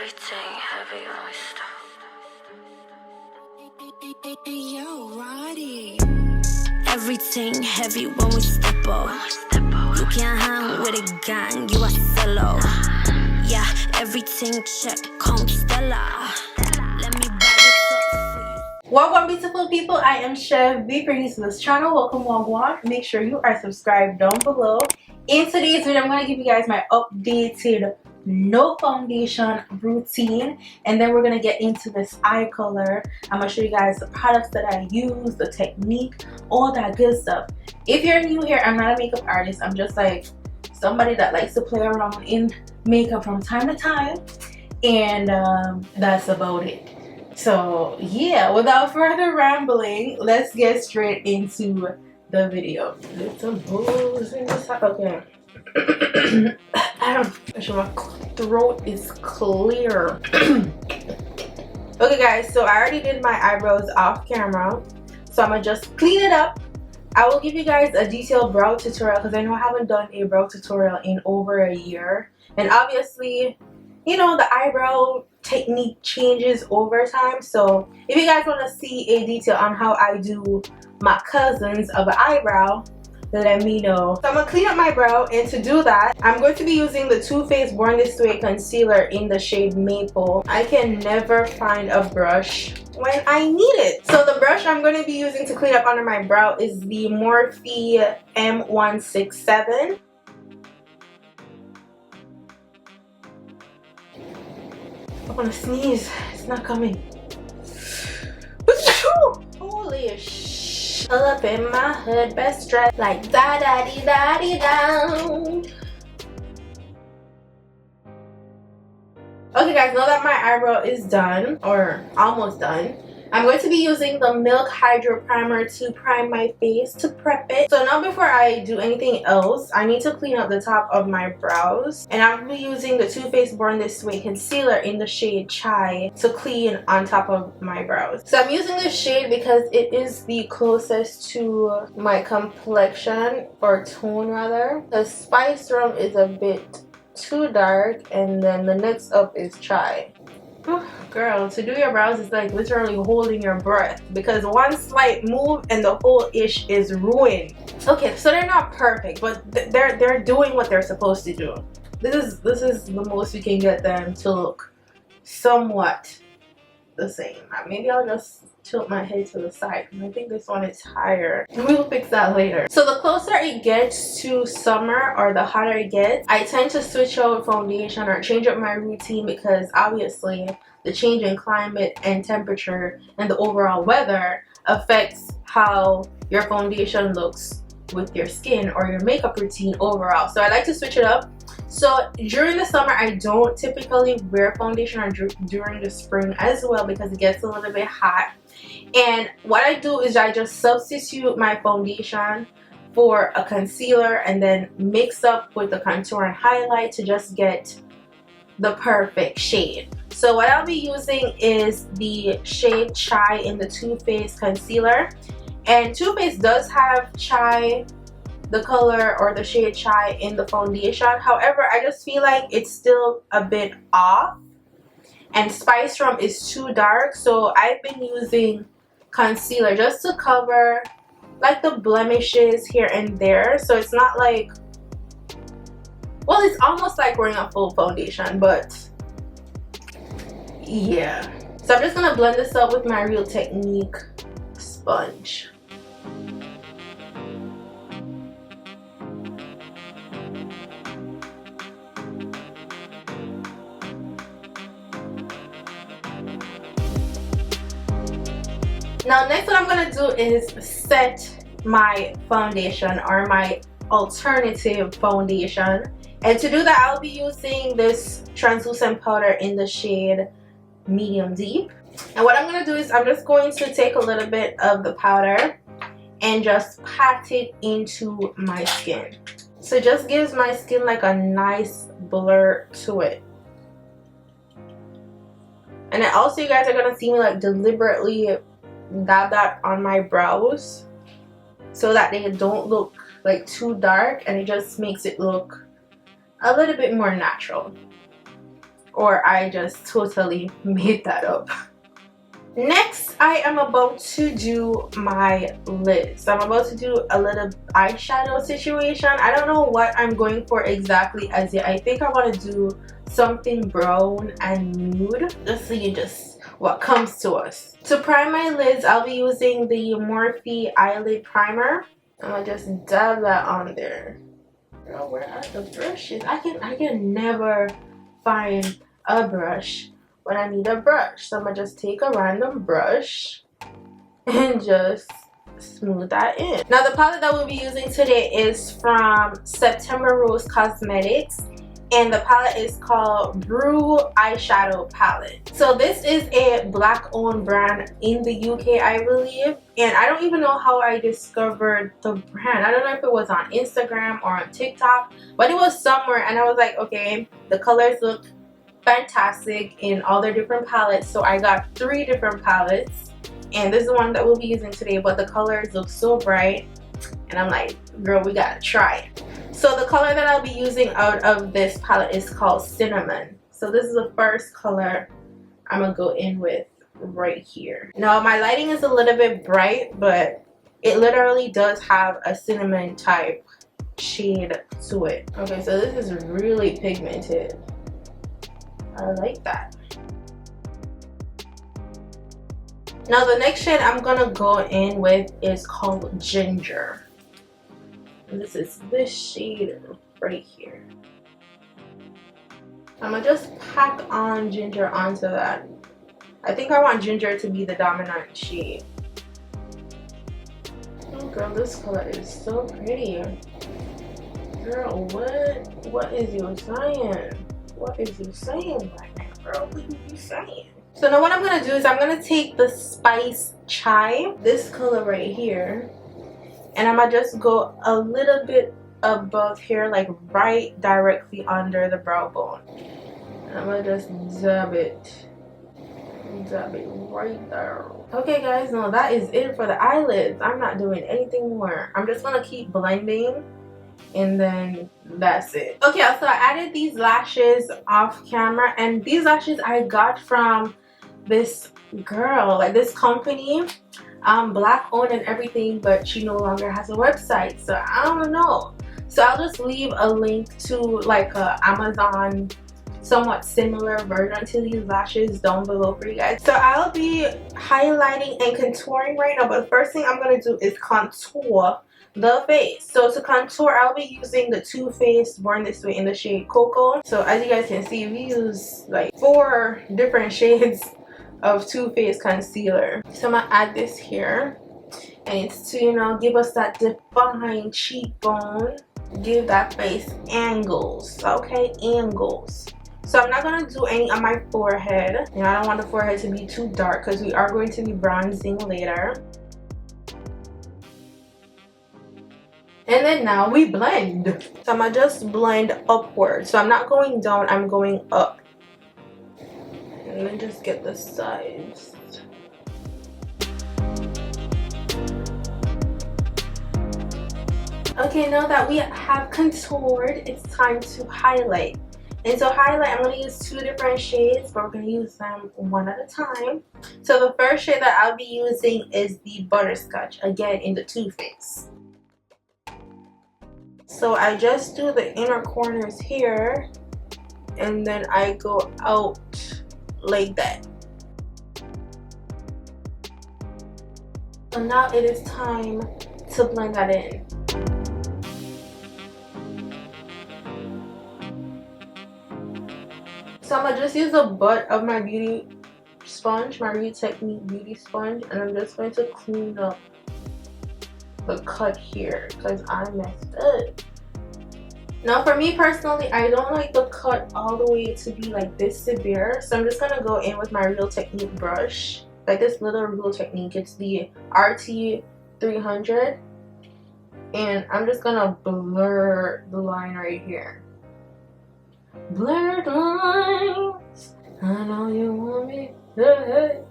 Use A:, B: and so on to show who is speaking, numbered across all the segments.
A: Everything heavy when we step. Everything heavy when we step up. You can't hang with a gang, you a solo. Yeah, everything check, count Stella. Let me bag it up for you.
B: Welcome, beautiful people. I am Chev, be pretty to this channel. Welcome, GWAN. Make sure you are subscribed down below. In today's video, I'm going to give you guys my updated no foundation routine, and then we're going to get into this eye color. I'm going to show you guys the products that I use, the technique, all that good stuff. If you're new here, I'm not a makeup artist. I'm just like somebody that likes to play around in makeup from time to time, and that's about it. So yeah, without further rambling, let's get straight into the video. Little booze in this. Okay. My throat is clear. Okay guys, so I already did my eyebrows off camera, so I'm gonna just clean it up. I will give you guys a detailed brow tutorial because I know I haven't done a brow tutorial in over a year, and obviously, you know, the eyebrow technique changes over time. So if you guys want to see a detail on how I do my cousins of an eyebrow, let me know. So I'm gonna clean up my brow, and to do that, I'm going to be using the Too Faced Born This Way concealer in the shade Maple. I can never find a brush when I need it. So the brush I'm going to be using to clean up under my brow is the Morphe M167. I'm gonna sneeze. It's not coming. Holy sh! Pull up in my hood, best dress like da da dee da dee down. Okay guys, now that my eyebrow is done, or almost done, I'm going to be using the Milk Hydro Primer to prime my face, to prep it. So now before I do anything else, I need to clean up the top of my brows. And I'm going to be using the Too Faced Born This Way concealer in the shade Chai to clean on top of my brows. So I'm using this shade because it is the closest to my complexion, or tone rather. The Spice Rum is a bit too dark, and then the next up is Chai. Girl, to do your brows is like literally holding your breath, because one slight move and the whole ish is ruined. Okay, so they're not perfect, but they're doing what they're supposed to do. This is the most we can get them to look somewhat the same. Maybe I'll just tilt my head to the side because I think this one is higher. We'll fix that later. So the closer it gets to summer, or the hotter it gets, I tend to switch out foundation or change up my routine, because obviously the change in climate and temperature and the overall weather affects how your foundation looks with your skin or your makeup routine overall. So I like to switch it up. So during the summer, I don't typically wear foundation, or during the spring as well, because it gets a little bit hot. And what I do is I just substitute my foundation for a concealer and then mix up with the contour and highlight to just get the perfect shade. So what I'll be using is the shade Chai in the Too Faced concealer. And Too Faced does have Chai, the color or the shade Chai, in the foundation. However, I just feel like it's still a bit off, and Spice Rum is too dark. So I've been using concealer just to cover like the blemishes here and there. So it's not like, well, it's almost like wearing a full foundation, but yeah. So I'm just gonna blend this up with my Real Technique sponge. Now next, what I'm going to do is set my foundation, or my alternative foundation. And to do that, I'll be using this translucent powder in the shade Medium Deep. And what I'm going to do is I'm just going to take a little bit of the powder and just pat it into my skin. So it just gives my skin like a nice blur to it. And then also, you guys are going to see me like deliberately dab that on my brows so that they don't look like too dark, and it just makes it look a little bit more natural. or I just totally made that up. Next, I am about to do my lids. So I'm about to do a little eyeshadow situation. I don't know what I'm going for exactly as yet. I think I want to do something brown and nude. Let's see just what comes to us. To prime my lids, I'll be using the Morphe eyelid primer. I'm gonna just dab that on there. Girl, where are the brushes? I can never find a brush when I need a brush. So I'm gonna just take a random brush and just smooth that in. Now the palette that we'll be using today is from September Rose Cosmetics, and the palette is called BREW eyeshadow palette. So this is a black owned brand in the UK, I believe, and I don't even know how I discovered the brand. I don't know if it was on Instagram or on TikTok, but it was somewhere, and I was like, okay, the colors look fantastic in all their different palettes. So I got 3 different palettes, and this is the one that we'll be using today, but the colors look so bright, and I'm like, girl, we gotta try it. So the color that I'll be using out of this palette is called Cinnamon. So this is the first color I'm gonna go in with right here. Now my lighting is a little bit bright, but it literally does have a cinnamon type shade to it. Okay, so this is really pigmented. I like that. Now the next shade I'm gonna go in with is called Ginger. And this is this shade right here. I'm gonna just pack on Ginger onto that. I think I want Ginger to be the dominant shade. Oh girl, this color is so pretty. Girl, what is you saying? What is you saying right now, girl? What are you saying? So now what I'm gonna do is I'm gonna take the Spice Chai, this color right here, and I'm gonna just go a little bit above here, like right directly under the brow bone. And I'm gonna just dab it right there. Okay guys, now that is it for the eyelids. I'm not doing anything more. I'm just gonna keep blending, and then that's it. Okay, so I added these lashes off camera, and these lashes I got from this girl, like this company, black owned and everything, but she no longer has a website, so I don't know. So I'll just leave a link to like a Amazon somewhat similar version to these lashes down below for you guys. So I'll be highlighting and contouring right now, but the first thing I'm going to do is contour the face. So to contour, I'll be using the Too Faced Born This Way in the shade Cocoa. So as you guys can see, we use like 4 different shades of Too Faced concealer. So I'm gonna add this here, and it's to, you know, give us that defined cheekbone, give that face angles. Okay, angles. So I'm not gonna do any on my forehead. You know, I don't want the forehead to be too dark because we are going to be bronzing later. And then now we blend. So I'm gonna just blend upward. So I'm not going down, I'm going up. And then just get the sides. Okay, now that we have contoured, it's time to highlight. And to highlight, I'm going to use 2 different shades, but we're going to use them one at a time. So the first shade that I'll be using is the Butterscotch, again in the Too Faced. So I just do the inner corners here, and then I go out like that. So now it is time to blend that in. So I'm gonna just use the butt of my beauty sponge, my Real Technique beauty sponge, and I'm just going to clean up the cut here because I messed up. Now for me personally, I don't like the cut all the way to be like this severe, so I'm just gonna go in with my Real Technique brush, like this little Real Technique. It's the RT 300, and I'm just gonna blur the line right here. Blurred lines, I know you want me. Hey.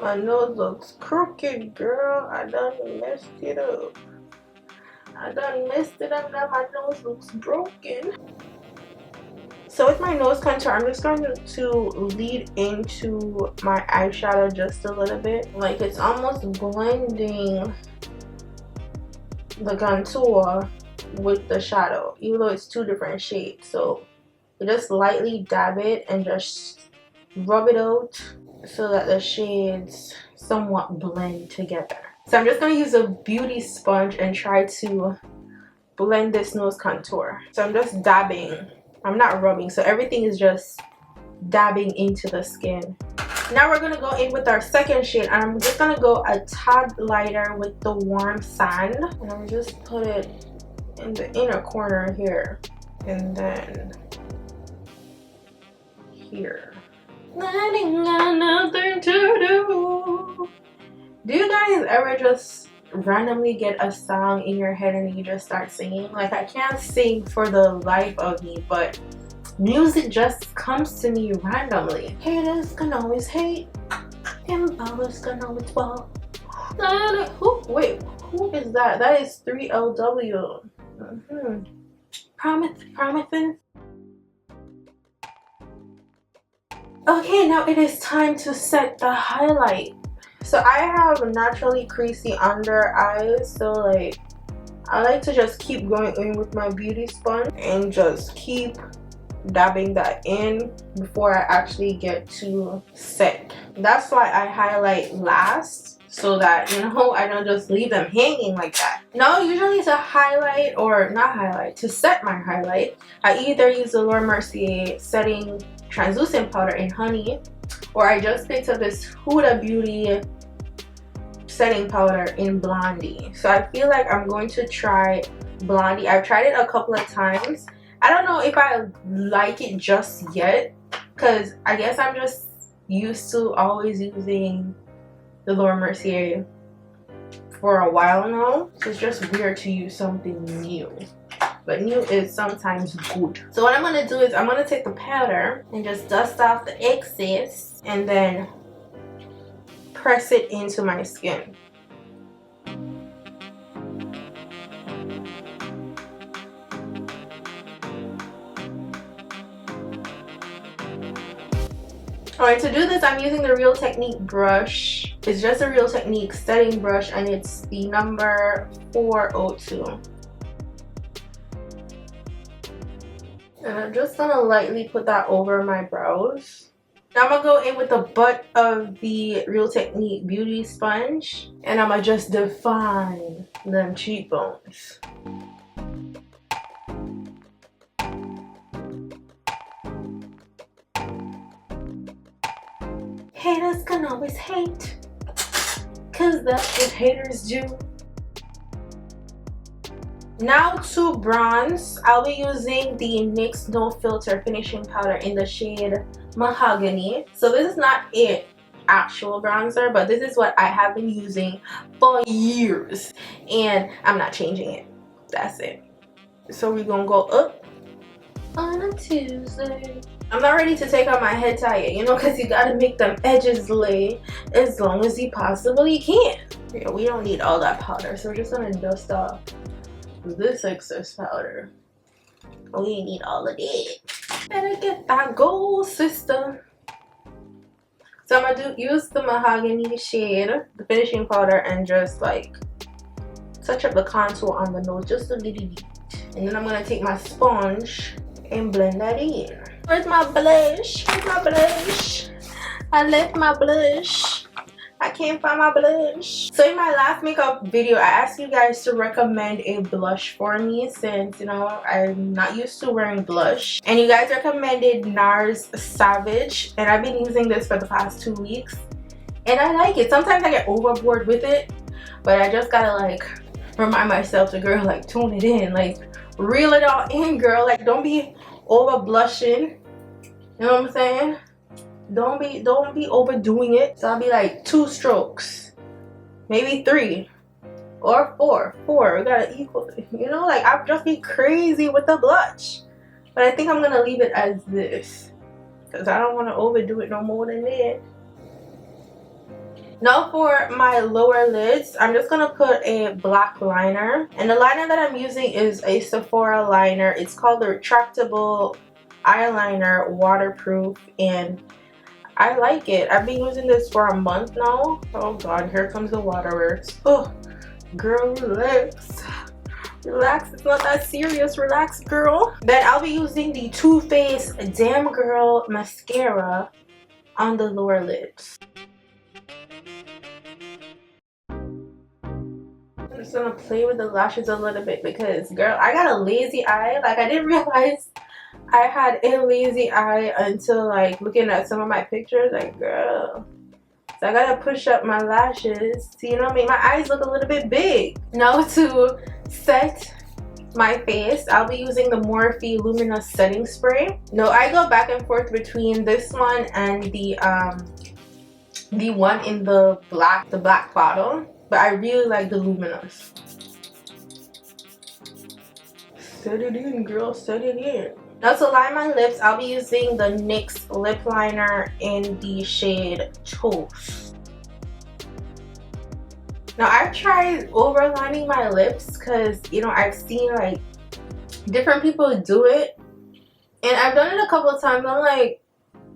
B: My nose looks crooked, girl. I done messed it up. Now my nose looks broken. So with my nose contour, I'm just going to lead into my eyeshadow just a little bit. Like it's almost blending the contour with the shadow, even though it's two different shades. So you just lightly dab it and just rub it out so that the shades somewhat blend together. So I'm just going to use a beauty sponge and try to blend this nose contour. So I'm just dabbing. I'm not rubbing, so everything is just dabbing into the skin. Now we're going to go in with our second shade, and I'm just going to go a tad lighter with the warm sand. And I'm just put it in the inner corner here, and then here. I got nothing to do. Do you guys ever just randomly get a song in your head and you just start singing? Like, I can't sing for the life of me, but music just comes to me randomly. Haters can always hate, and ballers can always fall. Wait, who is that? That is 3LW. Promising. Okay, now it is time to set the highlight. So I have naturally creasy under eyes, so like I like to just keep going in with my beauty sponge and just keep dabbing that in before I actually get to set. That's why I highlight last, so that, you know, I don't just leave them hanging like that. Now usually to highlight, or not highlight, to set my highlight, I either use the Mercier setting translucent powder in honey, or I just picked up this Huda Beauty setting powder in Blondie. So I feel like I'm going to try Blondie. I've tried it a couple of times. I don't know if I like it just yet, because I guess I'm just used to always using the Mercier for a while now. So it's just weird to use something new. But new is sometimes good. So what I'm going to do is I'm going to take the powder and just dust off the excess and then press it into my skin. Alright, to do this I'm using the Real Technique brush. It's just a Real Technique setting brush, and it's the number 402. And I'm just gonna lightly put that over my brows. Now I'm gonna go in with the butt of the Real Technique beauty sponge, and I'm gonna just define them cheekbones. Haters can always hate, cause that's what haters do. Now to bronze, I'll be using the NYX No Filter finishing powder in the shade Mahogany. So this is not an actual bronzer, but this is what I have been using for years, and I'm not changing it. That's it. So we're gonna go up on a Tuesday. I'm not ready to take out my head tie yet, you know, because you gotta make them edges lay as long as you possibly can. Yeah, we don't need all that powder, so we're just gonna dust off this excess powder. We need all of it. Better get that gold, sister. So I'm gonna use the Mahogany shade, the finishing powder, and just like touch up the contour on the nose just a little bit. And then I'm gonna take my sponge and blend that in. Where's my blush? Where's my blush? I left my blush. I can't find my blush. So in my last makeup video, I asked you guys to recommend a blush for me, since, you know, I'm not used to wearing blush. And you guys recommended NARS Savage, and I've been using this for the past 2 weeks. And I like it. Sometimes I get overboard with it, but I just gotta like remind myself to, girl, like tune it in. Like reel it all in, girl. Like don't be over blushing. You know what I'm saying? Don't be overdoing it. So I'll be like 2 strokes, maybe 3 or 4. We gotta equal, you know, like I'll just be crazy with the blush. But I think I'm gonna leave it as this, because I don't want to overdo it no more than that. Now for my lower lids, I'm just gonna put a black liner, and the liner that I'm using is a Sephora liner. It's called the Retractable Eyeliner, waterproof, and I like it. I've been using this for a month now. Oh god, here comes the waterworks. Oh girl, relax. Relax, it's not that serious. Relax, girl. Then I'll be using the Too Faced Damn Girl mascara on the lower lids. I'm just gonna play with the lashes a little bit because, girl, I got a lazy eye. Like, I didn't realize I had a lazy eye until, like, looking at some of my pictures. Like, girl. So I gotta push up my lashes to, you know, make my eyes look a little bit big. Now to set my face, I'll be using the Morphe Luminous Setting Spray. No, I go back and forth between this one and the one in the black bottle, but I really like the Luminous. Set it in, girl, set it in. Now to line my lips, I'll be using the NYX Lip Liner in the shade Toast. Now I've tried overlining my lips because, you know, I've seen like different people do it, and I've done it a couple of times. I'm like,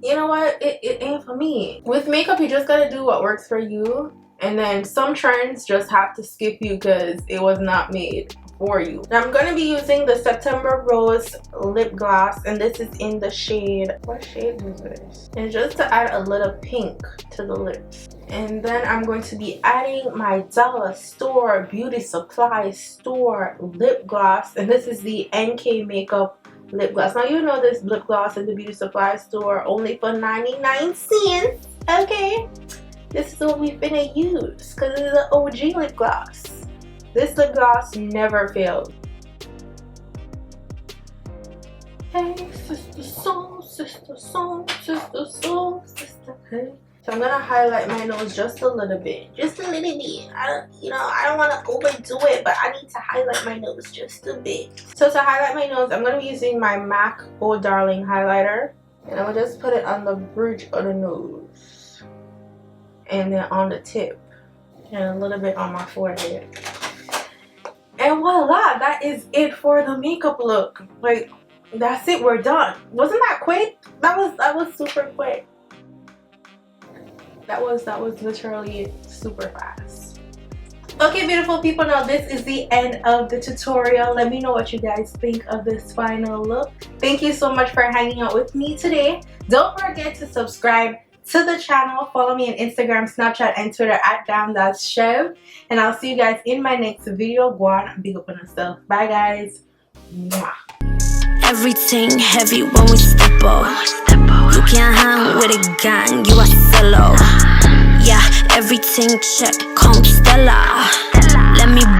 B: you know what, it ain't for me. With makeup, you just gotta do what works for you, and then some trends just have to skip you because it was not made for you. Now I'm going to be using the September Rose lip gloss, and this is in the shade, what shade is this? And just to add a little pink to the lips. And then I'm going to be adding my dollar store beauty supply store lip gloss, and this is the NK Makeup lip gloss. Now you know this lip gloss in the beauty supply store only for 99 cents. Okay, this is what we've been use because it's the OG lip gloss. This lip gloss never failed. Hey, sister soul, sister soul, sister soul, sister hey. So I'm gonna highlight my nose just a little bit. Just a little bit. I don't want to overdo it, but I need to highlight my nose just a bit. So to highlight my nose, I'm gonna be using my MAC Oh Darling highlighter. And I'm gonna just put it on the bridge of the nose. And then on the tip. And a little bit on my forehead. And voila, that is it for the makeup look. Like, that's it, we're done. Wasn't that quick? That was super quick. That was literally super fast. Okay, beautiful people, now this is the end of the tutorial. Let me know what you guys think of this final look. Thank you so much for hanging out with me today. Don't forget to subscribe to the channel. Follow me on Instagram, Snapchat, and Twitter at Chev. And I'll see you guys in my next video. GWAN, big up on yourself. Bye guys. Mwah.
A: Everything heavy when we step up. You can't hang with a gang, you a solo. Yeah, everything check, come Stella. Let me